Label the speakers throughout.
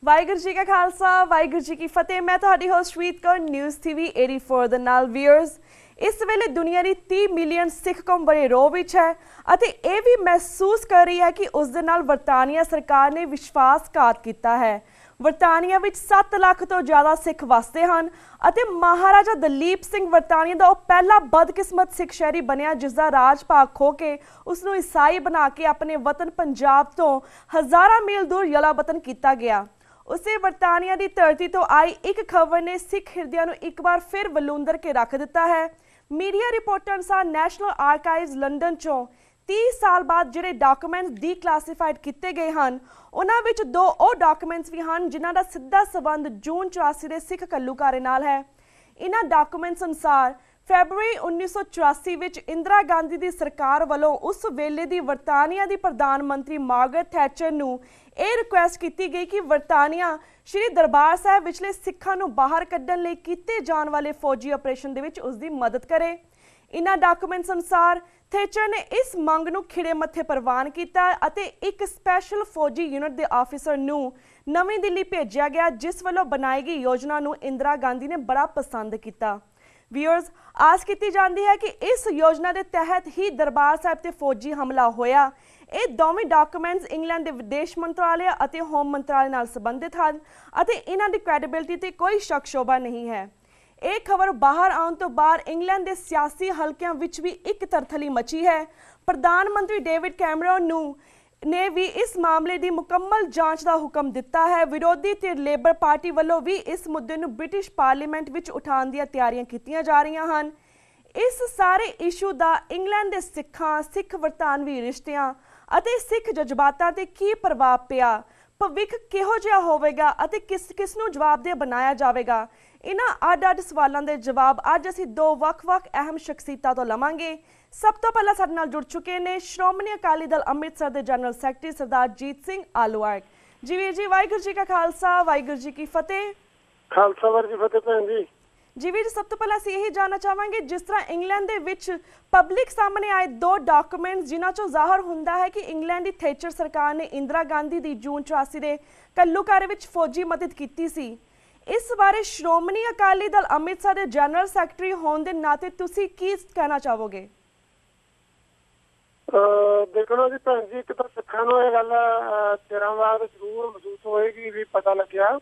Speaker 1: ਵਾਹਿਗੁਰੂ ਜੀ ਕਾ ਖਾਲਸਾ ਵਾਹਿਗੁਰੂ ਜੀ ਕੀ ਫਤਿਹ। मैं ਤੁਹਾਡੀ ਹੋਸਟ ਸ਼ਵੀਤ ਕੌਰ ਨਿਊਜ਼ TV 84 ਦੇ ਨਾਲ ਵੀਅਰਸ। ਇਸ ਵੇਲੇ ਦੁਨੀਆ ਦੀ 30 ਮਿਲੀਅਨ ਸਿੱਖ ਕੌਮ ਬੜੇ ਰੋਹ ਵਿੱਚ ਹੈ ਅਤੇ ਇਹ ਵੀ ਮਹਿਸੂਸ ਕਰ ਰਹੀ ਹੈ ਕਿ ਉਸ ਦੇ ਨਾਲ ਬਰਤਾਨੀਆ ਸਰਕਾਰ ਨੇ ਵਿਸ਼ਵਾਸਘਾਤ ਕੀਤਾ ਹੈ। ਬਰਤਾਨੀਆ ਵਿੱਚ 7 ਲੱਖ ਤੋਂ ਜ਼ਿਆਦਾ ਸਿੱਖ ਵਸਦੇ ਹਨ ਅਤੇ ਮਹਾਰਾਜਾ ਦਲੀਪ ਸਿੰਘ ਬਰਤਾਨੀਆ ਦਾ ਉਹ ਪਹਿਲਾ ਬਦਕਿਸਮਤ ਸਿੱਖ ਸ਼ਹਿਰੀ ਬਣਿਆ ਜਿਸ ਦਾ ਰਾਜ ਭਾਗ ਖੋ ਕੇ ਉਸ ਨੂੰ ਈਸਾਈ ਬਣਾ ਕੇ ਆਪਣੇ ਵਤਨ ਪੰਜਾਬ ਤੋਂ ਹਜ਼ਾਰਾਂ ਮੀਲ ਦੂਰ ਯਲਾ ਵਤਨ ਕੀਤਾ ਗਿਆ। ਉਸੇ ਬਰਤਾਨੀਆ ਦੀ ਧਰਤੀ ਤੋਂ ਆਈ ਇੱਕ ਖਬਰ ਨੇ ਸਿੱਖ ਹਿਰਦਿਆਂ ਨੂੰ ਇੱਕ ਵਾਰ ਫਿਰ ਵਲੂੰਦਰ ਕੇ ਰੱਖ ਦਿੱਤਾ ਹੈ। ਮੀਡੀਆ ਰਿਪੋਰਟਾਂ ਅਨੁਸਾਰ ਨੈਸ਼ਨਲ ਆਰਕਾਈਵਜ਼ ਲੰਡਨ ਚੋਂ 30 ਸਾਲ ਬਾਅਦ ਜਿਹੜੇ ਡਾਕੂਮੈਂਟਸ ਡੀਕਲਾਸੀਫਾਈਡ ਕੀਤੇ ਗਏ ਹਨ ਉਹਨਾਂ ਵਿੱਚ 2 ਉਹ ਡਾਕੂਮੈਂਟਸ ਵੀ ਹਨ ਜਿਨ੍ਹਾਂ ਦਾ ਸਿੱਧਾ ਸਬੰਧ ਜੂਨ 84 ਦੇ ਸਿੱਖ ਘੱਲੂਘਾਰੇ ਨਾਲ ਹੈ। ਇਹਨਾਂ ਡਾਕੂਮੈਂਟਸ ਅਨੁਸਾਰ ਫੈਬਰੂਰੀ 1984 ਵਿੱਚ ਇੰਦਰਾ ਗਾਂਧੀ ਦੀ ਸਰਕਾਰ ਵੱਲੋਂ ਉਸ ਵੇਲੇ ਦੀ ਬਰਤਾਨੀਆ ਦੀ ਪ੍ਰਧਾਨ ਮੰਤਰੀ ਮਾਰਗਰਟ ਥੈਚਰ ਨੂੰ ਇਹ ਰਿਕੁਐਸਟ ਕੀਤੀ ਗਈ ਕਿ ਬਰਤਾਨੀਆ ਸ਼੍ਰੀ ਦਰਬਾਰ ਸਾਹਿਬ ਵਿਚਲੇ ਸਿੱਖਾਂ ਨੂੰ ਬਾਹਰ ਕੱਢਣ ਲਈ ਕੀਤੇ ਜਾਣ ਵਾਲੇ ਫੌਜੀ ਆਪਰੇਸ਼ਨ ਦੇ ਵਿੱਚ ਉਸ ਦੀ ਮਦਦ ਕਰੇ। ਇਹਨਾਂ ਡਾਕੂਮੈਂਟਸ ਅਨੁਸਾਰ ਥੈਚਰ ਨੇ ਇਸ ਮੰਗ ਨੂੰ ਖਿੜੇ ਮੱਥੇ ਪ੍ਰਵਾਨ ਕੀਤਾ ਅਤੇ ਇੱਕ ਸਪੈਸ਼ਲ ਫੌਜੀ ਯੂਨਿਟ ਦੇ ਆਫੀਸਰ ਨੂੰ ਨਵੀਂ ਦਿੱਲੀ ਭੇਜਿਆ ਗਿਆ ਜਿਸ ਵੱਲੋਂ ਬਣਾਈ ਗਈ ਯੋਜਨਾ ਨੂੰ ਇੰਦਰਾ ਗਾਂਧੀ ਨੇ ਬੜਾ ਪਸੰਦ ਕੀਤਾ। ਵੀਅਰਸ, ਆਸ ਕੀਤੀ ਜਾਂਦੀ ਹੈ ਕਿ ਇਸ ਯੋਜਨਾ ਦੇ ਤਹਿਤ ਹੀ ਦਰਬਾਰ ਸਾਹਿਬ ਤੇ ਫੌਜੀ ਹਮਲਾ ਹੋਇਆ। ਇਹ ਦੋਵੇਂ ਡਾਕੂਮੈਂਟਸ ਇੰਗਲੈਂਡ ਦੇ ਵਿਦੇਸ਼ ਮੰਤਰਾਲੇ ਅਤੇ ਹੋਮ ਮੰਤਰਾਲੇ ਨਾਲ ਸੰਬੰਧਿਤ ਹਨ ਅਤੇ ਇਹਨਾਂ ਦੀ ਕ੍ਰੈਡੀਬਿਲਿਟੀ ਤੇ ਕੋਈ ਸ਼ੱਕ ਸ਼ੋਭਾ ਨਹੀਂ ਹੈ। ਇਹ ਖਬਰ ਬਾਹਰ ਆਉਣ ਤੋਂ ਬਾਅਦ ਇੰਗਲੈਂਡ ਦੇ ਸਿਆਸੀ ਹਲਕਿਆਂ ਵਿੱਚ ਵੀ ਇੱਕ ਤਰਥਲੀ ਮਚੀ ਹੈ। ਪ੍ਰਧਾਨ ਮੰਤਰੀ ਡੇਵਿਡ ਕੈਮਰਨ ਨੇ ਵੀ ਇਸ ਮਾਮਲੇ ਦੀ ਮੁਕੰਮਲ ਜਾਂਚ ਦਾ ਹੁਕਮ ਦਿੱਤਾ ਹੈ। ਵਿਰੋਧੀ ਧਿਰ ਲੇਬਰ ਪਾਰਟੀ ਵੱਲੋਂ ਵੀ ਇਸ ਮੁੱਦੇ ਨੂੰ ਬ੍ਰਿਟਿਸ਼ ਪਾਰਲੀਮੈਂਟ ਵਿੱਚ ਉਠਾਉਣ ਦੀਆਂ ਤਿਆਰੀਆਂ ਕੀਤੀਆਂ ਜਾ ਰਹੀਆਂ ਹਨ। ਇਸ ਸਾਰੇ ਇਸ਼ੂ ਦਾ ਇੰਗਲੈਂਡ ਦੇ ਸਿੱਖਾਂ, ਸਿੱਖ ਬਰਤਾਨਵੀ ਰਿਸ਼ਤਿਆਂ ਅਤੇ ਸਿੱਖ ਜਜ਼ਬਾਤਾਂ ਤੇ ਕੀ ਪ੍ਰਭਾਵ ਪਿਆ, ਭਵਿੱਖ ਕਿਹੋ ਜਿਹਾ ਹੋਵੇਗਾ ਅਤੇ ਕਿਸ ਨੂੰ ਜਵਾਬਦੇਹ ਬਣਾਇਆ ਜਾਵੇਗਾ, ਇਹਨਾਂ ਅੱਡ-ਅੱਡ ਸਵਾਲਾਂ ਦੇ ਜਵਾਬ ਅੱਜ ਅਸੀਂ 2 ਵੱਖ-ਵੱਖ ਅਹਿਮ ਸ਼ਖਸੀਅਤਾਂ ਤੋਂ ਲਵਾਂਗੇ। ਸਭ ਤੋਂ ਪਹਿਲਾਂ ਸਾਡੇ ਨਾਲ ਜੁੜ ਚੁੱਕੇ ਨੇ ਸ਼੍ਰੋਮਣੀ ਅਕਾਲੀ ਦਲ ਅੰਮ੍ਰਿਤਸਰ ਦੇ ਜਨਰਲ ਸੈਕਟਰੀ ਸਰਦਾਰ ਜੀਤ ਸਿੰਘ ਆਲੂਵਾਲ ਜੀ। ਵੀਰ ਜੀ, ਵਾਹਿਗੁਰੂ ਜੀ ਕਾ ਖਾਲਸਾ ਵਾਹਿਗੁਰੂ ਜੀ ਕੀ ਫਤਿਹ।
Speaker 2: ਖਾਲਸਾ ਵਾਹਿਗੁਰੂ ਜੀ ਫਤਿਹ ਭੈਣ ਜੀ।
Speaker 1: ਜੀ ਵੀਰ, ਸਭ ਤੋਂ ਪਹਿਲਾਂ ਅਸੀਂ ਇਹੀ ਜਾਣਨਾ ਚਾਹਾਂਗੇ ਜਿਸ ਤਰ੍ਹਾਂ ਇੰਗਲੈਂਡ ਦੇ ਵਿੱਚ ਪਬਲਿਕ ਸਾਹਮਣੇ ਆਏ 2 ਡਾਕੂਮੈਂਟਸ ਜਿਨ੍ਹਾਂ ਚੋਂ ਜ਼ਾਹਰ ਹੁੰਦਾ ਹੈ ਕਿ ਇੰਗਲੈਂਡ ਦੀ ਥੈਚਰ ਸਰਕਾਰ ਨੇ ਇੰਦਰਾ ਗਾਂਧੀ ਦੀ ਜੂਨ 84 ਦੇ ਘੱਲੂਘਾਰੇ ਵਿੱਚ ਫੌਜੀ ਮਦਦ ਕੀਤੀ ਸੀ। ਇਸ ਬਾਰੇ ਸ਼੍ਰੋਮਣੀ ਅਕਾਲੀ ਦਲ ਅੰਮ੍ਰਿਤਸਰ ਦੇ ਜਨਰਲ ਸੈਕਟਰੀ ਹੋਣ ਦੇ ਨਾਤੇ ਤੁਸੀਂ ਕੀ ਕਹਿਣਾ ਚਾਹੋਗੇ?
Speaker 2: ਦੇਖੋ ਜੀ ਭੈਣ ਜੀ, ਇੱਕ ਤਾਂ ਸਿੱਖਾਂ ਨੂੰ ਇਹ ਗੱਲ ਚਿਰਾਂ ਬਾਅਦ ਜ਼ਰੂਰ ਮਹਿਸੂਸ ਹੋਏਗੀ ਵੀ ਪਤਾ ਲੱਗਿਆ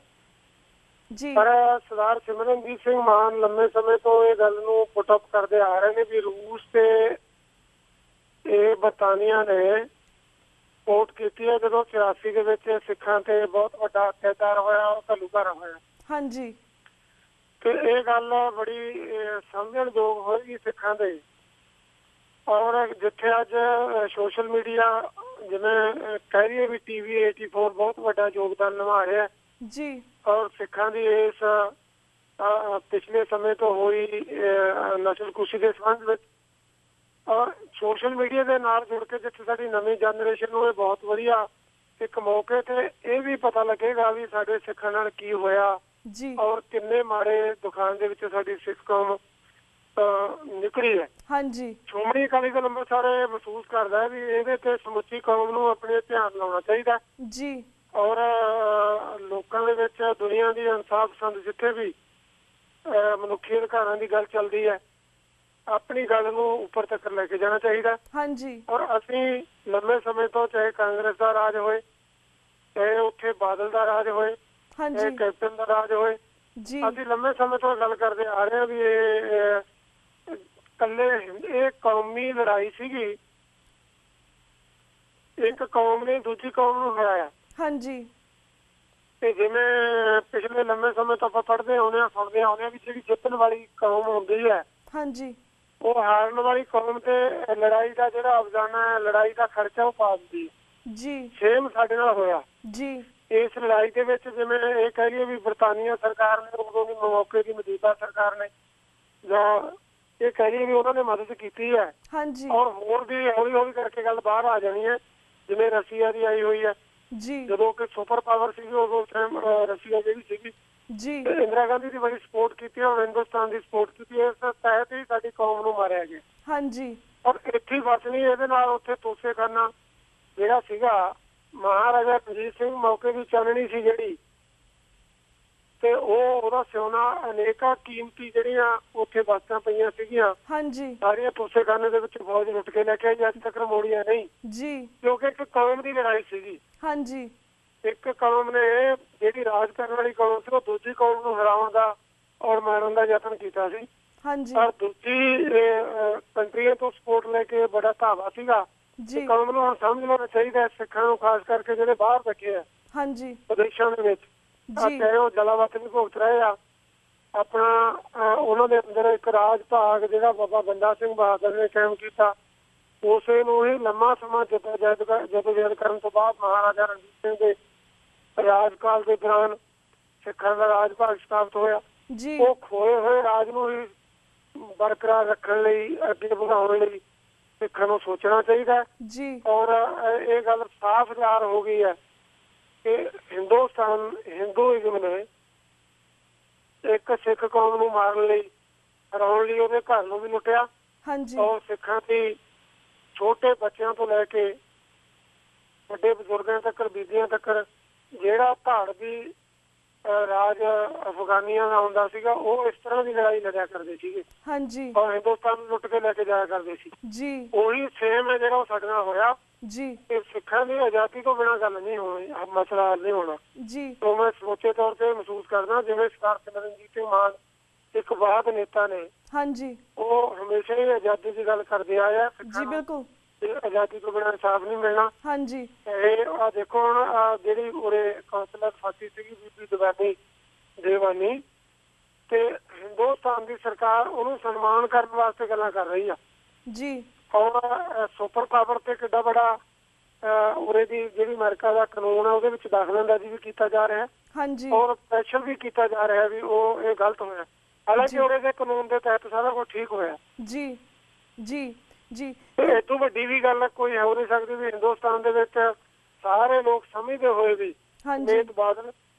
Speaker 2: ਜੀ, ਪਰ ਸਰਦਾਰ ਸਿਮਰਨਜੀਤ ਸਿੰਘ ਮਾਨ ਲੰਮੇ ਸਮੇਂ ਤੋਂ ਇਹ ਗੱਲ ਨੂੰ ਪੁੱਟ ਅਪ ਕਰਦੇ ਆ ਰਹੇ ਨੇ ਵੀ ਰੂਸ ਤੇ ਇਹ ਬਰਤਾਨੀਆ ਨੇ ਸਪੋਰਟ ਕੀਤੀ ਹੈ ਜਦੋਂ 84 ਦੇ ਵਿੱਚ ਸਿੱਖਾਂ ਤੇ ਬਹੁਤ ਵੱਡਾ ਅਤਿਆਚਾਰ ਹੋਇਆ, ਉਹ ਘੱਲੂਘਾਰਾ ਹੋਇਆ। ਹਾਂਜੀ, ਤੇ ਇਹ ਗੱਲ ਬੜੀ ਸਮਝਣਯੋਗ ਹੋਏਗੀ ਸਿੱਖਾਂ ਦੇ। ਔਰ ਜਿੱਥੇ ਅੱਜ ਸੋਸ਼ਲ ਮੀਡੀਆ ਜਿਵੇਂ ਕਹਿ ਰਹੀ ਹੈ ਵੀ TV 84 ਬਹੁਤ ਵੱਡਾ ਯੋਗਦਾਨ ਨਿਭਾ ਰਿਹਾ ਜੀ, ਔਰ ਸਿੱਖਾਂ ਦੀ ਇਸ ਪਿਛਲੇ ਸਮੇਂ ਤੋਂ ਹੋਈ ਨਸਲਕੁਸ਼ੀ ਦੇ ਸੰਬੰਧ ਵਿੱਚ ਔਰ ਸੋਸ਼ਲ ਮੀਡੀਆ ਦੇ ਨਾਲ ਜੁੜ ਕੇ ਜਿੱਥੇ ਸਾਡੀ ਨਵੀਂ ਜਨਰੇਸ਼ਨ ਨੂੰ ਇਹ ਬਹੁਤ ਵਧੀਆ ਇੱਕ ਮੌਕੇ ਤੇ ਇਹ ਵੀ ਪਤਾ ਲੱਗੇਗਾ ਵੀ ਸਾਡੇ ਸਿੱਖਾਂ ਨਾਲ ਕੀ ਹੋਇਆ ਜੀ, ਔਰ ਕਿੰਨੇ ਮਾੜੇ ਦੁਖਾਂ ਦੇ ਵਿੱਚ ਸਾਡੀ ਸਿੱਖ ਕੌਮ ਨਿਕਲੀ ਹੈ। ਹਾਂਜੀ, ਸ਼੍ਰੋਮਣੀ ਅਕਾਲੀ ਦਲ ਅੰਮ੍ਰਿਤਸਰ ਮਹਿਸੂਸ ਕਰਦਾ ਵੀ ਇਹਦੇ ਤੇ ਸਮੁੱਚੀ ਕੌਮ ਨੂੰ ਆਪਣੇ ਧਿਆਨ ਲਾਉਣਾ ਚਾਹੀਦਾ ਜੀ, ਔਰ ਲੋਕਾਂ ਦੇ ਵਿੱਚ ਦੁਨੀਆ ਦੀ ਇਨਸਾਫ ਪਸੰਦ ਜਿੱਥੇ ਵੀ ਮਨੁੱਖੀ ਅਧਿਕਾਰਾਂ ਦੀ ਗੱਲ ਚੱਲਦੀ ਹੈ ਆਪਣੀ ਗੱਲ ਨੂੰ ਉੱਪਰ ਤੱਕ ਲੈ ਕੇ ਜਾਣਾ ਚਾਹੀਦਾ। ਹਾਂਜੀ, ਔਰ ਅਸੀਂ ਲੰਬੇ ਸਮੇਂ ਤੋਂ ਚਾਹੇ ਕਾਂਗਰਸ ਦਾ ਰਾਜ ਹੋਏ, ਚਾਹੇ ਉੱਥੇ ਬਾਦਲ ਦਾ ਰਾਜ ਹੋਏ, ਚਾਹੇ ਕੈਪਟਨ ਦਾ ਰਾਜ ਹੋਏ, ਅਸੀਂ ਲੰਬੇ ਸਮੇਂ ਤੋਂ ਗੱਲ ਕਰਦੇ ਆ ਰਹੇ ਹਾਂ ਵੀ ਇਹ ਕੌਮੀ ਲੜਾਈ ਸੀਗੀ। ਇੱਕ ਕੌਮ ਨੇ ਦੂਜੀ ਕੌਮ ਨੂੰ ਹਰਾਇਆ। ਹਾਂਜੀ, ਤੇ ਜਿਵੇਂ ਪਿਛਲੇ ਲੰਬੇ ਸਮੇਂ ਤੋਂ ਆਪਾਂ ਪੜ੍ਹਦੇ ਆਉਂਦੇ ਹਾਂ, ਸੁਣਦੇ ਆਉਂਦੇ ਹਾਂ ਵੀ ਜਿਹੜੀ ਜਿੱਤਣ ਵਾਲੀ ਕੌਮ ਹੁੰਦੀ ਹੈ ਹਾਂਜੀ ਉਹ ਹਾਰਨ ਵਾਲੀ ਕੌਮ ਤੇ ਲੜਾਈ ਦਾ ਜਿਹੜਾ ਅਫਜ਼ਾਨਾ ਹੈ, ਲੜਾਈ ਦਾ ਖਰਚਾ ਉਹ ਪਾ ਦਿੰਦੀ ਹੈ ਜੀ। ਸੇਮ ਸਾਡੇ ਨਾਲ ਹੋਇਆ ਜੀ। ਇਸ ਲੜਾਈ ਦੇ ਵਿੱਚ ਜਿਵੇਂ ਇਹ ਕਹਿ ਲਈਏ ਵੀ ਬਰਤਾਨੀਆ ਸਰਕਾਰ ਨੇ ਉਦੋਂ ਦੀ ਮੌਕੇ ਦੀ ਮੌਜੂਦਾ ਸਰਕਾਰ ਨੇ ਜਾਂ ਇਹ ਕਹਿ ਲਈਏ ਵੀ ਉਹਨਾਂ ਨੇ ਮਦਦ ਕੀਤੀ ਹੈ। ਹਾਂਜੀ, ਔਰ ਹੋਰ ਵੀ ਹੌਲੀ ਹੌਲੀ ਕਰਕੇ ਗੱਲ ਬਾਹਰ ਆ ਜਾਣੀ ਹੈ ਜਿਵੇਂ ਰਸ਼ੀਆ ਦੀ ਆਈ ਹੋਈ ਹੈ ਜੀ, ਜਦੋਂ ਕਿ ਸੁਪਰ ਪਾਵਰ ਸੀਗੀ ਉਦੋਂ ਰਸ਼ੀਆ ਜਿਹੜੀ ਸੀਗੀ ਜੀ, ਇੰਦਰਾ ਗਾਂਧੀ ਦੀ ਬੜੀ ਸਪੋਰਟ ਕੀਤੀ ਔਰ ਹਿੰਦੁਸਤਾਨ ਦੀ ਸਪੋਰਟ ਕੀਤੀ। ਇਸ ਤਹਿਤ ਹੀ ਸਾਡੀ ਕੌਮ ਨੂੰ ਮਾਰਿਆ ਗਿਆ। ਹਾਂਜੀ, ਔਰ ਇੱਥੇ ਬਸ ਨਹੀਂ, ਇਹਦੇ ਨਾਲ ਉੱਥੇ ਤੋਸੇਖਾਨਾ ਜਿਹੜਾ ਸੀਗਾ ਮਹਾਰਾਜਾ ਰਣਜੀਤ ਸਿੰਘ ਮੌਕੇ ਦੀ ਚਾਨਣੀ ਸੀ ਜਿਹੜੀ ਤੇ ਉਹਦਾ ਸਿਉਣਾ ਅਨੇਕਾਂ ਕੀਮਤੀ ਜਿਹੜੀਆਂ ਉੱਥੇ ਵਸਤਾਂ ਪਈਆਂ ਸੀਗੀਆਂ
Speaker 1: ਹਾਂਜੀ
Speaker 2: ਸਾਰੀਆਂ ਤੋਸੇਖਾਨੇ ਦੇ ਵਿੱਚ ਫੌਜ ਲੁੱਟ ਕੇ ਲੈ ਕੇ ਆਈ, ਅੱਜ ਤੱਕ ਮੋੜੀਆਂ ਨਹੀਂ
Speaker 1: ਜੀ,
Speaker 2: ਕਿਉਂਕਿ ਇੱਕ ਕੌਮ ਦੀ ਲੜਾਈ ਸੀਗੀ।
Speaker 1: ਹਾਂਜੀ
Speaker 2: ਇੱਕ ਕੌਮ ਨੇ ਜਿਹੜੀ ਰਾਜ ਕਰਨ ਵਾਲੀ ਕੌਮ ਸੀ ਉਹ ਦੂਜੀ ਕੌਮ ਨੂੰ ਹਰਾਉਣ ਦਾ ਔਰ ਮਾਰਨ ਦਾ ਯਤਨ ਕੀਤਾ ਸੀ।
Speaker 1: ਹਾਂਜੀ
Speaker 2: ਪਰ ਦੂਜੀ ਕੰਟਰੀਆਂ ਤੋਂ ਸਪੋਰਟ ਲੈ ਕੇ ਬੜਾ ਧਾਵਾ ਸੀਗਾ।
Speaker 1: ਜੀ
Speaker 2: ਕੌਮ ਨੂੰ ਹੁਣ ਸਮਝ ਲੈਣਾ ਚਾਹੀਦਾ, ਸਿੱਖਾਂ ਨੂੰ ਖਾਸ ਕਰਕੇ ਜਿਹੜੇ ਬਾਹਰ ਬੈਠੇ ਆ
Speaker 1: ਹਾਂਜੀ
Speaker 2: ਵਿਦੇਸ਼ਾਂ ਦੇ ਵਿੱਚ,
Speaker 1: ਜੀ
Speaker 2: ਚਾਹੇ ਉਹ ਜਲਾਵਤ ਵੀ ਭੁਗਤ ਰਹੇ ਆ ਆਪਣਾ, ਉਹਨਾਂ ਦੇ ਅੰਦਰ ਇੱਕ ਰਾਜ ਭਾਗ ਜਿਹੜਾ ਬਾਬਾ ਬੰਦਾ ਸਿੰਘ ਬਹਾਦਰ ਨੇ ਕਾਇਮ ਕੀਤਾ, ਉਸੇ ਨੂੰ ਹੀ ਲੰਮਾ ਸਮਾਂ ਜਦੋਜਹਿਦ ਕਰਨ ਤੋਂ ਬਾਅਦ ਮਹਾਰਾਜਾ ਰਣਜੀਤ ਸਿੰਘ ਦੇ ਰਾਜਕਾਲ ਦੇ ਦੌਰਾਨ ਸਿੱਖਾਂ ਦਾ ਰਾਜ ਭਾਗ ਸਥਾਪਿਤ ਹੋਇਆ।
Speaker 1: ਜੀ
Speaker 2: ਉਹ ਖੋਏ ਹੋਏ ਰਾਜ ਨੂੰ ਹੀ ਬਰਕਰਾਰ ਰੱਖਣ ਲਈ, ਅੱਗੇ ਵਧਾਉਣ ਲਈ ਸਿੱਖਾਂ ਨੂੰ ਸੋਚਣਾ ਚਾਹੀਦਾ
Speaker 1: ਜੀ
Speaker 2: ਔਰ ਇਹ ਗੱਲ ਸਾਫ਼ ਜ਼ਾਹਰ ਹੋ ਗਈ ਹੈ ਕਿ ਹਿੰਦੂਇਜ਼ਮ ਨੇ ਇੱਕ ਸਿੱਖ ਕੌਮ ਨੂੰ ਮਾਰਨ ਲਈ, ਹਰਾਉਣ ਲਈ ਉਹਦੇ ਘਰ ਨੂੰ ਵੀ ਲੁੱਟਿਆ
Speaker 1: ਹਾਂਜੀ
Speaker 2: ਔਰ ਸਿੱਖਾਂ ਦੀ ਛੋਟੇ ਬੱਚਿਆਂ ਤੋਂ ਲੈ ਕੇ ਵੱਡੇ ਬਜ਼ੁਰਗਾਂ ਤੱਕ, ਬੀਬੀਆਂ ਤੱਕ ਜਿਹੜਾ ਧਾੜ ਦੀ ਰਾਜ ਅਫਗਾਨੀਆਂ ਦਾ ਹੁੰਦਾ ਸੀਗਾ, ਉਹ ਇਸ ਤਰ੍ਹਾਂ ਦੀ ਲੜਾਈ ਲੜਿਆ ਕਰਦੇ ਸੀਗੇ
Speaker 1: ਹਾਂਜੀ
Speaker 2: ਔਰ ਹਿੰਦੁਸਤਾਨ ਨੂੰ ਲੁੱਟ ਕੇ ਲੈ ਕੇ ਜਾਇਆ ਕਰਦੇ ਸੀ।
Speaker 1: ਜੀ
Speaker 2: ਉਹੀ ਸੇਮ ਹੈ ਜਿਹੜਾ ਉਹ ਸਾਡੇ ਨਾਲ ਹੋਇਆ।
Speaker 1: ਜੀ
Speaker 2: ਤੇ ਸਿੱਖਾਂ ਦੀ ਆਜ਼ਾਦੀ ਤੋਂ ਬਿਨਾਂ ਗੱਲ ਨਹੀਂ ਹੋਣੀ, ਮਸਲਾ ਹੱਲ ਨਹੀਂ ਹੋਣਾ।
Speaker 1: ਜੀ
Speaker 2: ਤੋਂ ਮੈਂ ਸਮੁੱਚੇ ਤੌਰ ਤੇ ਮਹਿਸੂਸ ਕਰਦਾ ਜਿਵੇਂ ਸਰਦਾਰ ਸਿਮਰਨਜੀਤ ਸਿੰਘ ਮਾਨ ਇੱਕ ਬਾਦ ਨੇਤਾ ਨੇ,
Speaker 1: ਹਾਂਜੀ
Speaker 2: ਉਹ ਹਮੇਸ਼ਾ ਹੀ ਆਜ਼ਾਦੀ ਦੀ ਗੱਲ ਕਰਦੇ ਆਏ ਆ।
Speaker 1: ਜੀ ਬਿਲਕੁਲ
Speaker 2: ਆਜ਼ਾਦੀ ਤੋਂ ਬਿਨਾਂ ਇਨਸਾਫ ਨਹੀਂ ਮਿਲਣਾ।
Speaker 1: ਹਾਂਜੀ
Speaker 2: ਇਹ ਆ ਦੇਖੋ ਹੁਣ ਜਿਹੜੀ ਉਰੇ ਕੌਂਸਲਰ ਫਾਸੀ ਸੀਗੀ ਬੀਬੀ ਦੇਵਾਨੀ, ਤੇ ਹਿੰਦੁਸਤਾਨ ਦੀ ਸਰਕਾਰ ਉਹਨੂੰ ਸਨਮਾਨ ਕਰਨ ਵਾਸਤੇ ਗੱਲਾਂ ਕਰ ਰਹੀ ਆ
Speaker 1: ਜੀ
Speaker 2: ਔਰ ਸੁਪਰ ਪਾਵਰ ਤੇ ਕਿੱਡਾ ਬੜਾ ਉਰੇ ਦੀ ਜਿਹੜੀ ਅਮਰੀਕਾ ਦਾ ਕਾਨੂੰਨ ਹੈ ਉਹਦੇ ਵਿੱਚ ਦਖਲਅੰਦਾਜ਼ੀ ਵੀ ਕੀਤਾ ਜਾ ਰਿਹਾ
Speaker 1: ਹਾਂਜੀ
Speaker 2: ਔਰ ਪ੍ਰੈਸ਼ਰ ਵੀ ਕੀਤਾ ਜਾ ਰਿਹਾ ਵੀ ਉਹ ਇਹ ਗਲਤ ਹੋਇਆ, ਹਾਲਾਂਕਿ ਉਰੇ ਦੇ ਕਾਨੂੰਨ ਦੇ ਤਹਿਤ ਸਾਰਾ ਕੁਝ ਠੀਕ ਹੋਇਆ।
Speaker 1: ਜੀ ਜੀ ਜੀ
Speaker 2: ਇਹ ਤੋਂ ਵੱਡੀ ਵੀ ਗੱਲ ਕੋਈ ਹੋ ਨਹੀਂ ਸਕਦੀ ਵੀ ਹਿੰਦੁਸਤਾਨ ਦੇ ਵਿੱਚ ਸਾਰੇ ਲੋਕ ਸਮਝਦੇ ਹੋਏ ਵੀ
Speaker 1: ਹਾਂਜੀ
Speaker 2: ਬਾਦਲ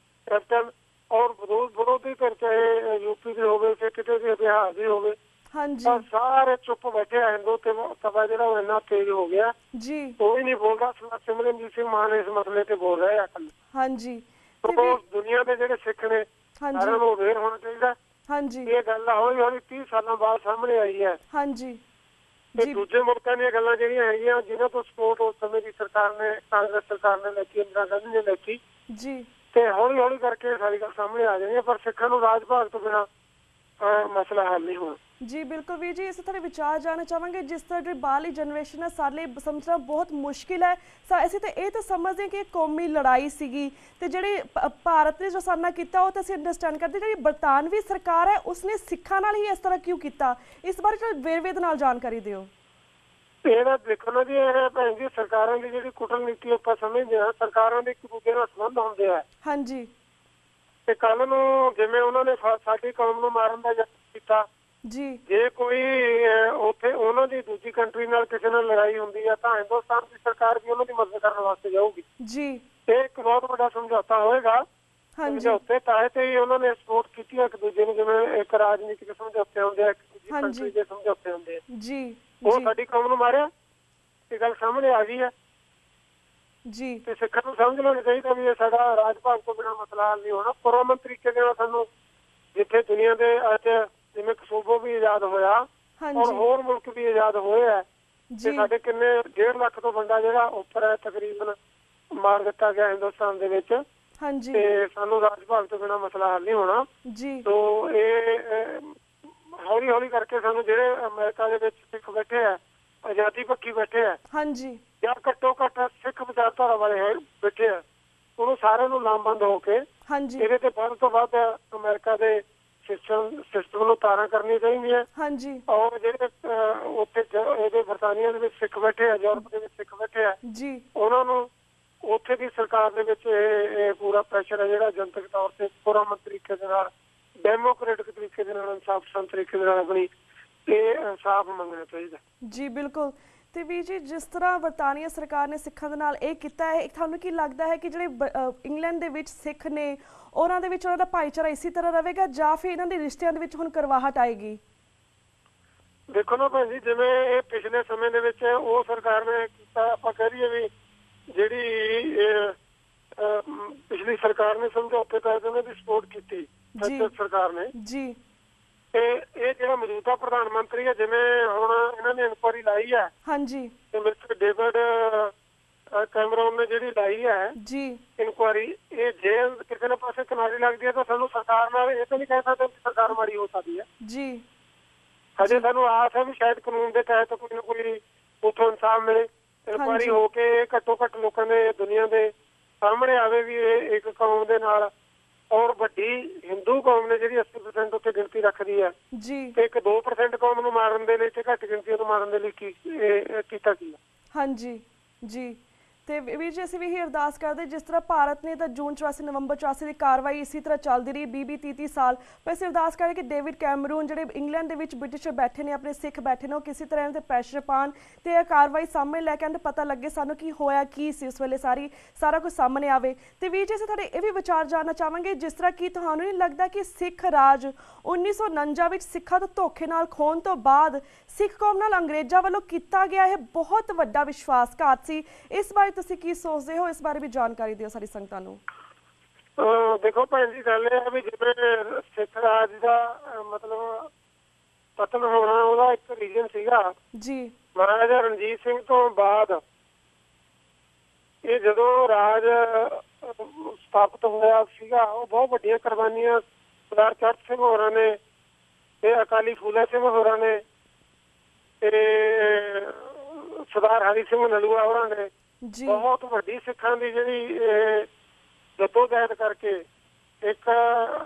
Speaker 2: ਕੈਪਟਨ ਔਰ ਵਿਰੋਧੀ ਧਿਰ ਚਾਹੇ ਯੂਪੀ ਦੇ ਹੋਵੇ ਫਿਰ ਕਿਤੇ ਵੀ ਬਿਹਾਰ ਦੀ ਹੋਵੇ,
Speaker 1: ਹਾਂਜੀ
Speaker 2: ਸਾਰੇ ਚੁੱਪ ਬੈਠੇ ਆ। ਹਿੰਦੂ ਤੇ ਤਵਾ ਜਿਹੜਾ ਉਹ ਇੰਨਾ ਤੇਜ਼ ਹੋ ਗਿਆ,
Speaker 1: ਜੀ
Speaker 2: ਕੋਈ ਨਹੀਂ ਬੋਲਦਾ। ਸਿਮਰਨਜੀਤ ਸਿੰਘ ਮਾਨ ਇਸ ਮਸਲੇ ਤੇ ਬੋਲ ਰਹੇ ਆ ਕੱਲ।
Speaker 1: ਹਾਂਜੀ
Speaker 2: ਦੁਨੀਆ ਦੇ ਜਿਹੜੇ ਸਿੱਖ ਨੇ ਸਾਰਿਆਂ ਨੂੰ ਅਵੇਅਰ ਹੋਣਾ ਚਾਹੀਦਾ।
Speaker 1: ਹਾਂਜੀ
Speaker 2: ਇਹ ਗੱਲ ਹੌਲੀ ਹੌਲੀ 30 ਸਾਲਾਂ ਬਾਅਦ ਸਾਹਮਣੇ ਆਈ ਹੈ।
Speaker 1: ਹਾਂਜੀ
Speaker 2: ਤੇ ਦੂਜੇ ਮੁਲਕਾਂ ਦੀਆਂ ਗੱਲਾਂ ਜਿਹੜੀਆਂ ਹੈਗੀਆਂ ਜਿਹਨਾਂ ਤੋਂ ਸਪੋਰਟ ਉਸ ਸਮੇਂ ਦੀ ਸਰਕਾਰ ਨੇ, ਕਾਂਗਰਸ ਸਰਕਾਰ ਨੇ ਲੈਤੀ, ਇੰਦਰਾ ਗਾਂਧੀ ਨੇ ਲੈਤੀ,
Speaker 1: ਜੀ
Speaker 2: ਤੇ ਹੌਲੀ ਹੌਲੀ ਕਰਕੇ ਸਾਰੀ ਗੱਲ ਸਾਹਮਣੇ ਆ ਜਾਣੀ ਹੈ। ਪਰ ਸਿੱਖਾਂ ਨੂੰ ਰਾਜ ਭਾਗ ਤੋਂ ਬਿਨਾਂ ਮਸਲਾ ਹੱਲ ਨਹੀਂ ਹੋਣਾ।
Speaker 1: ਜੀ ਬਿਲਕੁਲ ਵੀਰ ਜੀ, ਇਸ ਤੁਹਾਡੇ ਵਿਚਾਰ ਜਾਣਨਾ ਚਾਹਾਂਗੇ। ਜਿਸ ਤਰ੍ਹਾਂ ਜਿਹੜੀ ਬਾਹਰਲੀ ਜਨਰੇਸ਼ਨ ਹੈ ਸਾਡੇ ਲਈ ਸਮਝਣਾ ਬਹੁਤ ਮੁਸ਼ਕਿਲ ਹੈ। ਅਸੀਂ ਤਾਂ ਇਹ ਤਾਂ ਸਮਝਦੇ ਕਿ ਇਹ ਕੌਮੀ ਲੜਾਈ ਸੀਗੀ ਤੇ ਜਿਹੜੇ ਭਾਰਤ ਨੇ ਜੋ ਸਾਹਮਣਾ ਕੀਤਾ ਉਹ ਤਾਂ ਅਸੀਂ ਅੰਡਰਸਟੈਂਡ ਕਰਦੇ। ਜਿਹੜੀ ਬਰਤਾਨਵੀ ਸਰਕਾਰ ਹੈ ਉਸਨੇ ਸਿੱਖਾਂ ਨਾਲ ਹੀ ਇਸ ਤਰ੍ਹਾਂ ਕਿਉਂ ਕੀਤਾ, ਇਸ ਬਾਰੇ ਵੇਰਵੇ ਦੇ ਨਾਲ ਜਾਣਕਾਰੀ ਦਿਓ।
Speaker 2: ਇਹਦਾ ਦੇਖੋ ਨਾ ਜੀ, ਇਹ ਭੈਣ ਜੀ ਸਰਕਾਰਾਂ ਦੀ ਜਿਹੜੀ ਕੁਟਨੀਤੀ ਆਪਾਂ ਸਮਝਦੇ ਹਾਂ, ਸਰਕਾਰਾਂ ਦੇ ਇੱਕ ਦੂਜੇ ਨਾਲ ਸੰਬੰਧ ਹੁੰਦੇ ਆ।
Speaker 1: ਹਾਂਜੀ
Speaker 2: ਤੇ ਕੱਲ ਨੂੰ ਜਿਵੇਂ ਉਹਨਾਂ ਨੇ ਸਾਡੀ ਕੌਮ ਨੂੰ ਮਾਰਨ ਦਾ ਯਤਨ ਕੀਤਾ
Speaker 1: ਜੀ,
Speaker 2: ਜੇ ਕੋਈ ਉੱਥੇ ਉਹਨਾਂ ਦੀ ਦੂਜੀ ਕੰਟਰੀ ਨਾਲ ਕਿਸੇ ਨਾਲ ਲੜਾਈ ਹੁੰਦੀ ਹੈ ਤਾਂ ਹਿੰਦੁਸਤਾਨ ਦੀ ਸਰਕਾਰ ਵੀ ਉਹਨਾਂ ਦੀ ਮਦਦ ਕਰਨ ਵਾਸਤੇ ਜਾਊਗੀ ਜੀ। ਇਹ ਇੱਕ ਬਹੁਤ ਵੱਡਾ ਸਮਝੌਤਾ ਹੋਏਗਾ। ਸਮਝੌਤੇ ਤਾਂ ਤੇ ਹੀ ਉਹਨਾਂ ਨੇ ਸਪੋਰਟ ਕੀਤੀ ਇੱਕ ਦੂਜੇ ਨੂੰ, ਜਿਵੇਂ ਇੱਕ ਰਾਜਨੀਤਿਕ ਸਮਝੌਤੇ ਹੁੰਦੇ ਆ, ਇੱਕ ਦੂਜੀ ਕੰਟਰੀ ਦੇ ਸਮਝੌਤੇ ਹੁੰਦੇ ਆ ਜੀ। ਉਹ ਸਾਡੀ ਕੌਮ ਨੂੰ ਮਾਰਿਆ, ਇਹ ਗੱਲ ਸਾਹਮਣੇ ਆ ਗਈ ਹੈ ਜੀ। ਤੇ ਸਿੱਖਾਂ ਨੂੰ ਸਮਝ ਲੈਣਾ ਚਾਹੀਦਾ ਵੀ ਇਹ ਸਾਡਾ ਰਾਜ ਭਾਗ ਤੋਂ ਬਿਨਾਂ ਮਸਲਾ ਹੱਲ ਨਹੀਂ ਹੋਣਾ। ਪੁਰਅਮਨ ਤਰੀਕੇ ਦੇ ਨਾਲ ਸਾਨੂੰ ਜਿੱਥੇ ਦੁਨੀਆ ਦੇ ਅੱਜ ਜਿਵੇਂ ਕਸੂਬੋ ਵੀ ਆਜ਼ਾਦ ਹੋਇਆ ਔਰ ਹੋਰ ਮੁਲਕ ਵੀ ਆਜ਼ਾਦ ਹੋਏ ਹੈ, ਤੇ ਸਾਡੇ ਕਿੰਨੇ 1.5 ਲੱਖ ਤੋਂ ਬੰਦਾ ਜਿਹੜਾ ਉੱਪਰ ਹੈ ਤਕਰੀਬਨ ਮਾਰ ਦਿੱਤਾ ਗਿਆ ਹਿੰਦੁਸਤਾਨ ਦੇ ਵਿੱਚ, ਤੇ ਸਾਨੂੰ ਰਾਜ ਭਾਗ ਤੋਂ ਬਿਨਾਂ ਮਸਲਾ ਹੱਲ ਨਹੀਂ ਹੋਣਾ ਜੀ। ਤੋਂ ਇਹ ਹੌਲੀ ਹੌਲੀ ਕਰਕੇ ਸਾਨੂੰ ਜਿਹੜੇ ਅਮਰੀਕਾ ਦੇ ਵਿੱਚ ਸਿੱਖ ਬੈਠੇ ਆ, ਆਜ਼ਾਦੀ ਪੱਖੀ ਬੈਠੇ ਆ ਜਾਂ ਘੱਟੋ ਘੱਟ ਸਿੱਖ ਵਿਚਾਰਧਾਰਾ ਵਾਲੇ ਬੈਠੇ ਆ, ਉਹਨੂੰ ਸਾਰਿਆਂ ਨੂੰ ਲਾਮਬੰਦ ਹੋ ਕੇ ਇਹਦੇ ਤੇ ਵੱਧ ਤੋਂ ਵੱਧ ਅਮਰੀਕਾ ਦੇ ਸਿਸਟਮ ਨੂੰ ਤਾਰਾਂ ਕਰਨੀ ਚਾਹੀਦੀ ਹੈ। ਔਰ ਜਿਹੜੇ ਉੱਥੇ ਇਹਦੇ ਬਰਤਾਨੀਆ ਦੇ ਵਿੱਚ ਸਿੱਖ ਬੈਠੇ ਆ, ਯੂਰਪ ਦੇ ਵਿੱਚ ਸਿੱਖ ਬੈਠੇ ਆ, ਉਹਨਾਂ ਨੂੰ ਉੱਥੇ ਦੀ ਸਰਕਾਰ ਦੇ ਵਿੱਚ ਇਹ ਪੂਰਾ ਪ੍ਰੈਸ਼ਰ ਹੈ ਜਿਹੜਾ ਜਨਤਕ ਤੌਰ ਤੇ ਪੁਰਅਮਨ ਤਰੀਕੇ ਦੇ ਨਾਲ, ਡੈਮੋਕ੍ਰੈਟਿਕ ਤਰੀਕੇ ਦੇ ਨਾਲ, ਇਨਸਾਫ ਪਸੰਦ ਤਰੀਕੇ ਦੇ ਨਾਲ ਆਪਣੀ ਇਹ ਇਨਸਾਫ ਮੰਗਣਾ ਚਾਹੀਦਾ ਜੀ। ਬਿਲਕੁਲ।
Speaker 1: ਤੇ ਵੀਰ ਜੀ, ਜਿਸ ਤਰ੍ਹਾਂ ਬਰਤਾਨੀਆ ਸਰਕਾਰ ਨੇ ਸਿੱਖਾਂ ਦੇ ਨਾਲ ਇਹ ਕੀਤਾ ਹੈ, ਤੁਹਾਨੂੰ ਕੀ ਲੱਗਦਾ ਹੈ ਕਿ ਜਿਹੜੇ ਇੰਗਲੈਂਡ ਦੇ ਵਿੱਚ ਸਿੱਖ ਨੇ ਉਹਨਾਂ ਦੇ ਵਿੱਚ ਉਹਨਾਂ ਦਾ ਭਾਈਚਾਰਾ ਇਸੇ ਤਰ੍ਹਾਂ ਰਹੇਗਾ ਜਾਂ ਫਿਰ ਇਹਨਾਂ ਦੇ ਰਿਸ਼ਤਿਆਂ ਦੇ ਵਿੱਚ ਹੁਣ ਕਰਵਾਹਟ ਆਏਗੀ?
Speaker 2: ਦੇਖੋ ਨਾ ਭੈਣ ਜੀ, ਜਿਵੇਂ ਇਹ ਪਿਛਲੇ ਸਮੇਂ ਦੇ ਵਿੱਚ ਉਹ ਸਰਕਾਰ ਨੇ ਕੀਤਾ, ਆਪਾਂ ਕਹਿ ਰਹੀਏ ਵੀ ਜਿਹੜੀ ਪਿਛਲੀ ਸਰਕਾਰ ਨੇ ਸਮਝੌਤੇ ਤਹਿਤ ਉਹਨਾਂ ਦੀ ਸਪੋਰਟ ਕੀਤੀ ਸਰਕਾਰ ਨੇ
Speaker 1: ਜੀ।
Speaker 2: ਤੇ ਇਹ ਜਿਹੜਾ ਮੌਜੂਦਾ ਪ੍ਰਧਾਨ ਮੰਤਰੀ ਹੈ, ਜਿਵੇਂ ਹੁਣ ਇਹਨਾਂ ਨੇ ਇਨਕੁਆਇਰੀ ਲਾਈ ਹੈ
Speaker 1: ਹਾਂਜੀ,
Speaker 2: ਤੇ ਮਿਸਟਰ ਡੇਵਿਡ ਕੈਮਰੋਨ ਨੇ ਜਿਹੜੀ ਲਾਈ ਹੈ
Speaker 1: ਜੀ
Speaker 2: ਇਨਕੁਆਇਰੀ, ਇਹ ਜੇ ਕਿਸੇ ਨੇ ਪਾਸੇ ਕਿਨਾਰੀ ਲੱਗਦੀ ਹੈ ਤਾਂ ਸਾਨੂੰ ਸਰਕਾਰ ਨਾਲ ਇਹ ਤਾਂ ਨਹੀਂ ਕਹਿ ਸਕਦੇ ਸਰਕਾਰ ਮਾੜੀ ਹੋ ਸਕਦੀ ਹੈ
Speaker 1: ਜੀ।
Speaker 2: ਹਜੇ ਸਾਨੂੰ ਆਸ ਹੈ ਵੀ ਸ਼ਾਇਦ ਕਾਨੂੰਨ ਦੇ ਤਹਿਤ ਕੋਈ ਨਾ ਕੋਈ ਉੱਥੋਂ ਇਨਸਾਫ ਮਿਲੇ, ਇਨਕੁਆਇਰੀ ਹੋ ਕੇ ਘੱਟੋ ਘੱਟ ਲੋਕਾਂ ਦੇ ਦੁਨੀਆ ਦੇ ਸਾਹਮਣੇ ਆਵੇ ਵੀ ਇਹ ਇੱਕ ਕੌਮ ਦੇ ਨਾਲ, ਔਰ ਵੱਡੀ ਹਿੰਦੂ ਕੌਮ ਨੇ ਜਿਹੜੀ 80% ਉੱਤੇ ਗਿਣਤੀ ਰੱਖਦੀ ਹੈ
Speaker 1: ਜੀ,
Speaker 2: ਤੇ ਇੱਕ 2% ਕੌਮ ਨੂੰ ਮਾਰਨ ਦੇ ਲਈ ਤੇ ਘੱਟ ਗਿਣਤੀ ਨੂੰ ਮਾਰਨ ਦੇ ਲਈ ਕੀਤਾ ਗਿਆ। ਹਾਂਜੀ
Speaker 1: ਜੀ। ਤੇ ਵੀਰ ਜੀ ਅਸੀਂ ਵੀ ਇਹੀ ਅਰਦਾਸ ਕਰਦੇ, ਜਿਸ ਤਰ੍ਹਾਂ ਭਾਰਤ ਨੇ ਤਾਂ ਜੂਨ 84 ਨਵੰਬਰ 84 ਦੀ ਕਾਰਵਾਈ ਇਸੇ ਤਰ੍ਹਾਂ ਚੱਲਦੀ ਰਹੀ 20-30 ਸਾਲ, ਪਰ ਅਸੀਂ ਅਰਦਾਸ ਕਰਦੇ ਕਿ ਡੇਵਿਡ ਕੈਮਰੂਨ ਜਿਹੜੇ ਇੰਗਲੈਂਡ ਦੇ ਵਿੱਚ ਬ੍ਰਿਟਿਸ਼ਰ ਬੈਠੇ ਨੇ, ਆਪਣੇ ਸਿੱਖ ਬੈਠੇ ਨੇ, ਉਹ ਕਿਸੇ ਤਰ੍ਹਾਂ ਦੇ ਪ੍ਰੈਸ਼ਰ ਪਾਉਣ ਤੇ ਇਹ ਕਾਰਵਾਈ ਸਾਹਮਣੇ ਲੈ ਕੇ ਆਉਣ, ਪਤਾ ਲੱਗੇ ਸਾਨੂੰ ਕੀ ਹੋਇਆ ਕੀ ਸੀ ਉਸ ਵੇਲੇ, ਸਾਰਾ ਕੁਝ ਸਾਹਮਣੇ ਆਵੇ। ਤੇ ਵੀਰ ਜੀ ਅਸੀਂ ਤੁਹਾਡੇ ਇਹ ਵੀ ਵਿਚਾਰ ਜਾਣਨਾ ਚਾਹਾਂਗੇ, ਜਿਸ ਤਰ੍ਹਾਂ ਕਿ ਤੁਹਾਨੂੰ ਨਹੀਂ ਲੱਗਦਾ ਕਿ ਸਿੱਖ ਰਾਜ 1949 ਵਿੱਚ ਸਿੱਖਾਂ ਤੋਂ ਧੋਖੇ ਨਾਲ ਖੋਹਣ ਤੋਂ ਬਾਅਦ ਸਿੱਖ ਕੌਮ ਨਾਲ ਅੰਗਰੇਜ਼ਾਂ ਵੱਲੋਂ ਕੀਤਾ ਗਿਆ ਇਹ ਬਹੁਤ ਵੱਡਾ ਵਿਸ਼ਵਾਸਘਾਤ ਸੀ? ਇਸ ਬਾਰੇ ਤੁਸੀਂ ਕੀ ਸੋਚਦੇ ਹੋ? ਇਸ ਬਾਰੇ ਵੀ ਜਾਣਕਾਰੀ ਦਿਓ ਸਾਰੀ ਸੰਗਤਾਂ ਨੂੰ।
Speaker 2: ਦੇਖੋ ਭੈਣ ਜੀ, ਗੱਲ ਇਹ ਹੈ ਵੀ ਜਿਵੇਂ ਸਿੱਖ ਰਾਜ ਦਾ ਮਤਲਬ ਪਤਨ ਹੋਣਾ, ਉਹਦਾ ਇੱਕ ਰੀਜ਼ਨ ਸੀਗਾ
Speaker 1: ਜੀ,
Speaker 2: ਮਹਾਰਾਜਾ ਰਣਜੀਤ ਸਿੰਘ ਤੋਂ ਬਾਅਦ ਇਹ ਜਦੋਂ ਰਾਜ ਸਥਾਪਿਤ ਹੋਇਆ ਸੀਗਾ, ਉਹ ਬਹੁਤ ਵੱਡੀਆਂ ਕੁਰਬਾਨੀਆਂ ਸਰਦਾਰ ਚੜ੍ਹ ਸਿੰਘ ਹੋਰਾਂ ਨੇ ਤੇ ਅਕਾਲੀ ਫੂਲਾ ਸਿੰਘ ਹੋਰਾਂ ਨੇ ਤੇ ਸਰਦਾਰ ਹਰੀ ਸਿੰਘ ਨਲੂਆ ਹੋਰਾਂ ਨੇ ਬਹੁਤ ਵੱਡੀ ਸਿੱਖਾਂ ਦੀ ਜਿਹੜੀ ਜੱਦੋਜਹਿਦ ਕਰਕੇ ਇੱਕ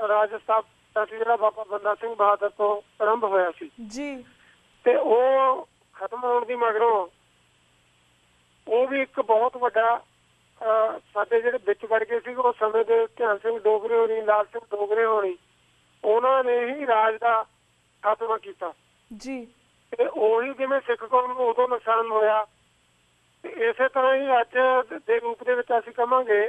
Speaker 2: ਰਾਜ ਸਥਾਪਿਤ ਸੀ, ਜਿਹੜਾ ਬਾਬਾ ਬੰਦਾ ਸਿੰਘ ਬਹਾਦਰ ਤੋਂ ਆਰੰਭ ਹੋਇਆ ਸੀ
Speaker 1: ਜੀ, ਤੇ
Speaker 2: ਉਹ ਖਤਮ ਹੋਣ ਦੀ ਮਗਰੋਂ ਉਹ ਵੀ ਇੱਕ ਬਹੁਤ ਵੱਡਾ ਸਾਡੇ ਜਿਹੜੇ ਵਿੱਚ ਵੜ ਗਏ ਸੀ ਉਸ ਸਮੇਂ ਦੇ ਧਿਆਨ ਸਿੰਘ ਡੋਗਰੇ ਹੋਣੀ, ਲਾਲ ਸਿੰਘ ਡੋਗਰੇ ਹੋਣੀ, ਉਹਨਾਂ ਨੇ ਹੀ ਰਾਜ ਦਾ ਖਾਤਮਾ ਕੀਤਾ ਜੀ। ਤੇ ਉਹੀ ਜਿਵੇਂ ਸਿੱਖ ਕੌਮ ਨੂੰ ਉਦੋਂ ਨੁਕਸਾਨ ਹੋਇਆ, ਤੇ ਇਸੇ ਤਰ੍ਹਾਂ ਹੀ ਅੱਜ ਦੇ ਰੂਪ ਦੇ ਵਿੱਚ ਅਸੀਂ ਕਹਾਂਗੇ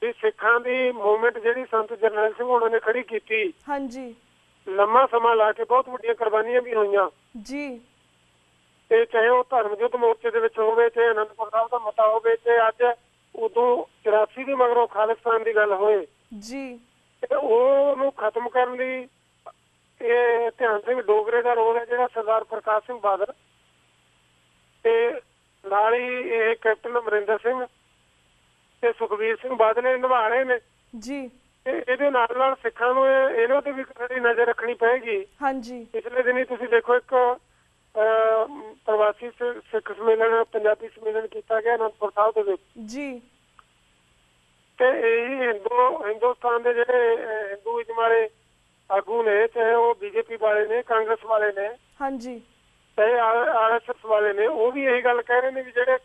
Speaker 2: ਵੀ ਸਿੱਖਾਂ ਦੀ ਮੂਵਮੈਂਟ ਜਿਹੜੀ ਸੰਤ ਜਰਨੈਲ ਸਿੰਘ ਹੋਣਾ ਨੇ ਖੜੀ ਕੀਤੀ, ਹਾਂਜੀ, ਲੰਮਾ ਸਮਾਂ ਲਾ ਕੇ ਬਹੁਤ ਵੱਡੀਆਂ ਕੁਰਬਾਨੀਆਂ ਵੀ ਹੋਈਆਂ ਜੀ। ਤੇ ਚਾਹੇ ਉਹ ਧਰਮ ਯੁੱਧ ਮੋਰਚੇ ਦੇ ਵਿੱਚ ਹੋਵੇ, ਚਾਹੇ ਅਨੰਦਪੁਰ ਸਾਹਿਬ ਦਾ ਮਤਾ ਹੋਵੇ, ਤੇ ਅੱਜ ਉਦੋਂ 84 ਦੀ ਮਗਰੋਂ ਖਾਲਿਸਤਾਨ ਦੀ ਗੱਲ ਹੋਏ ਜੀ, ਤੇ ਉਹਨੂੰ ਖਤਮ ਕਰਨ ਲਈ ਇਹ ਧਿਆਨ ਸਿੰਘ ਡੋਗਰੇ ਦਾ ਰੋਲ ਹੈ, ਜਿਹੜਾ ਸਰਦਾਰ ਪ੍ਰਕਾਸ਼ ਸਿੰਘ ਬਾਦਲ ਤੇ ਨਾਲ ਹੀ ਇਹ ਕੈਪਟਨ ਅਮਰਿੰਦਰ ਸਿੰਘ ਤੇ ਸੁਖਬੀਰ ਸਿੰਘ ਬਾਦਲ ਨੇ ਨਿਭਾ ਰਹੇ ਨੇ ਜੀ। ਤੇ ਇਹਦੇ ਨਾਲ ਨਾਲ ਸਿੱਖਾਂ ਨੂੰ ਇਹਨਾਂ ਤੇ ਵੀ ਕੜੀ ਨਜ਼ਰ ਰੱਖਣੀ ਪਏਗੀ। ਹਾਂਜੀ, ਪਿਛਲੇ ਦਿਨੀ ਤੁਸੀਂ ਦੇਖੋ ਇੱਕ ਪ੍ਰਵਾਸੀ ਸਿੱਖ ਸੰਮੇਲਨ, ਪੰਜਾਬੀ ਸੰਮੇਲਨ ਕੀਤਾ ਗਿਆ ਅਨੰਦਪੁਰ ਸਾਹਿਬ ਦੇ ਵਿੱਚ ਜੀ। ਤੇ ਇਹੀ ਹਿੰਦੁਸਤਾਨ ਦੇ ਜਿਹੜੇ ਹਿੰਦੂਇਜ਼ਮ ਵਾਲੇ ਆਗੂ ਨੇ, ਚਾਹੇ ਉਹ ਬੀਜੇਪੀ ਵਾਲੇ ਨੇ, ਕਾਂਗਰਸ ਵਾਲੇ ਨੇ, ਹਾਂਜੀ, ਚਾਹੇ RSS ਵਾਲੇ ਨੇ, ਉਹ ਵੀ ਇਹੀ ਗੱਲ ਕਹਿ ਰਹੇ ਨੇ ਵੀ ਜਿਹੜੇ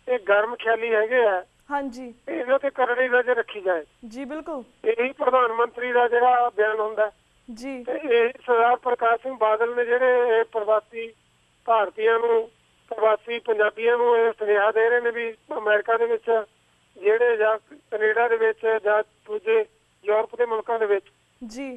Speaker 2: ਇਹ ਗਰਮ ਖਿਆਲੀ ਹੈਗੇ ਆ, ਹਾਂਜੀ, ਇਹਨਾਂ ਤੇ ਕਰੜੀ ਨਜ਼ਰ ਰੱਖੀ ਜਾਏ ਜੀ। ਬਿਲਕੁਲ ਇਹੀ ਪ੍ਰਧਾਨ ਮੰਤਰੀ ਦਾ ਜਿਹੜਾ ਬਿਆਨ ਹੁੰਦਾ ਜੀ। ਤੇ ਇਹ ਸਰਦਾਰ ਪ੍ਰਕਾਸ਼ ਸਿੰਘ ਬਾਦਲ ਨੇ ਜਿਹੜੇ ਪ੍ਰਵਾਸੀ ਭਾਰਤੀਆਂ ਨੂੰ, ਪ੍ਰਵਾਸੀ ਪੰਜਾਬੀਆਂ ਨੂੰ ਇਹ ਸੁਨੇਹਾ ਦੇ ਰਹੇ ਨੇ ਵੀ ਅਮਰੀਕਾ ਦੇ ਵਿੱਚ ਜਿਹੜੇ ਜਾਂ ਕੈਨੇਡਾ ਦੇ ਵਿੱਚ ਜਾਂ ਦੂਜੇ ਯੂਰਪ ਦੇ ਮੁਲਕਾਂ ਦੇ ਵਿੱਚ ਜੀ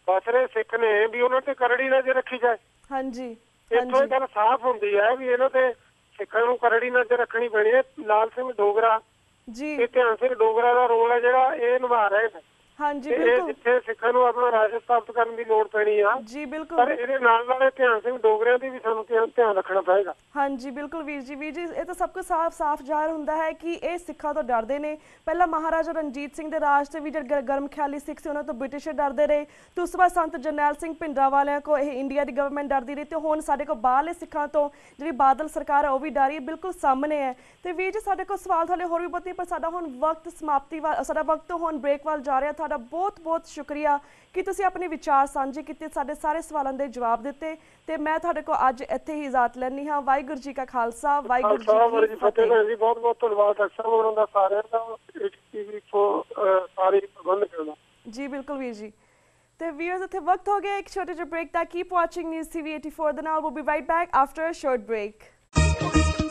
Speaker 2: ਬਸ ਰਹੇ ਸਿੱਖ ਨੇ ਵੀ ਉਹਨਾਂ ਤੇ ਕਰੜੀ ਨਜ਼ਰ ਰੱਖੀ ਜਾਏ। ਹਾਂਜੀ, ਇੱਥੋਂ ਇਹ ਗੱਲ ਸਾਫ਼ ਹੁੰਦੀ ਹੈ ਵੀ ਇਹਨਾਂ ਤੇ ਸਿੱਖਾਂ ਨੂੰ ਕਰੜੀ ਨਜ਼ਰ ਰੱਖਣੀ ਪੈਣੀ ਹੈ। ਲਾਲ ਸਿੰਘ ਡੋਗਰਾ ਜੀ ਤੇ ਧਿਆਨ ਸਿੰਘ ਡੋਗਰਾ ਦਾ ਰੋਲ ਹੈ ਜਿਹੜਾ ਇਹ ਨਿਭਾ ਰਹੇ ਨੇ। ਹਾਂਜੀ, ਬਿਲਕੁਲ, ਜਿੱਥੇ ਸਿੱਖਾਂ ਨੂੰ ਆਪਣਾ ਰਾਜ ਸਥਾਪਿਤ ਕਰਨ ਦੀ ਲੋੜ ਪੈਣੀ ਆ ਜੀ। ਬਿਲਕੁਲ, ਪਰ ਇਹਦੇ ਨਾਲ ਨਾਲ ਧਿਆਨ ਸਿੰਘ ਡੋਗਰਿਆਂ ਦੀ ਵੀ ਸਾਨੂੰ ਧਿਆਨ ਰੱਖਣਾ ਪਏਗਾ। ਹਾਂਜੀ, ਬਿਲਕੁਲ ਵੀਰ ਜੀ ਇਹ ਤਾਂ ਸਭ ਕੁਝ ਸਾਫ਼ ਜ਼ਾਹਿਰ ਹੁੰਦਾ ਹੈ ਕਿ ਇਹ ਸਿੱਖਾਂ ਤੋਂ ਡਰਦੇ ਨੇ। ਪਹਿਲਾਂ ਮਹਾਰਾਜਾ ਰਣਜੀਤ ਸਿੰਘ ਦੇ ਰਾਜ ਤੇ ਵੀ ਜਿਹੜੇ ਗਰਮ ਖਿਆਲੀ ਸਿੱਖ ਸੀ ਉਹਨਾਂ ਤੋਂ ਬ੍ਰਿਟਿਸ਼ਰ ਡਰਦੇ ਰਹੇ, ਤੇ ਉਸ ਤੋਂ ਬਾਅਦ ਸੰਤ ਜਰਨੈਲ ਸਿੰਘ ਭਿੰਡਰਾਂਵਾਲਿਆਂ ਕੋ ਇਹ ਇੰਡੀਆ ਦੀ ਗਵਰਨਮੈਂਟ ਡਰਦੀ ਰਹੀ, ਤੇ ਹੁਣ ਸਾਡੇ ਕੋਲ ਬਾਹਰਲੇ ਸਿੱਖਾਂ ਤੋਂ ਜਿਹੜੀ ਬਾਦਲ ਸਰਕਾਰ ਹੈ ਉਹ ਵੀ ਡਰ ਰਹੀ ਹੈ। ਬਿਲਕੁਲ ਸਾਹਮਣੇ ਹੈ। ਤੇ ਵੀਰ ਜੀ ਸਾਡੇ ਕੋਲ ਸਵਾਲ ਤੁਹਾਡੇ ਹੋਰ ਵੀ ਬਹੁਤ ਨੇ, ਪਰ ਸਾਡਾ ਹੁਣ ਵਕਤ ਸਾਡਾ ਵਕਤ ਹੁਣ ਬ੍ਰੇਕ ਵੱਲ ਜਾ ਰਿਹਾ। ਤੁਹਾਡਾ ਬਹੁਤ ਸ਼ੁਕਰੀਆ ਕਿ ਤੁਸੀਂ ਆਪਣੇ ਵਿਚਾਰ ਸਾਂਝੇ ਕੀਤੇ, ਸਾਡੇ ਸਾਰੇ ਸਵਾਲਾਂ ਦੇ ਜਵਾਬ ਦਿੱਤੇ, ਤੇ ਮੈਂ ਤੁਹਾਡੇ ਕੋਲ ਅੱਜ ਇੱਥੇ ਹੀ ਇਜਾਜ਼ਤ ਲੈਣੀ ਹਾਂ। ਵਾਹਿਗੁਰੂ ਜੀ ਕਾ ਖਾਲਸਾ, ਵਾਹਿਗੁਰੂ ਜੀ ਕੀ ਫਤਿਹ। ਬਹੁਤ ਧੰਨਵਾਦ ਡਾਕਟਰ ਸਾਹਿਬ ਹੋਰਾਂ ਦਾ ਸਾਰਿਆਂ ਦਾ ਸਾਰੇ ਪ੍ਰਬੰਧ ਕਰਨ ਦਾ ਜੀ। ਬਿਲਕੁਲ ਵੀਰ ਜੀ। ਤੇ ਵੀਅਰਸ ਇੱਥੇ ਵਕਤ ਹੋ ਗਿਆ ਇੱਕ ਛੋਟੇ ਜਿਹੇ ਬ੍ਰੇਕ ਦਾ। ਕੀਪ ਵਾਚਿੰਗ ਨਿਊਜ਼ TV 84 ਦੇ ਨਾਲ। We'll be right back after a short break.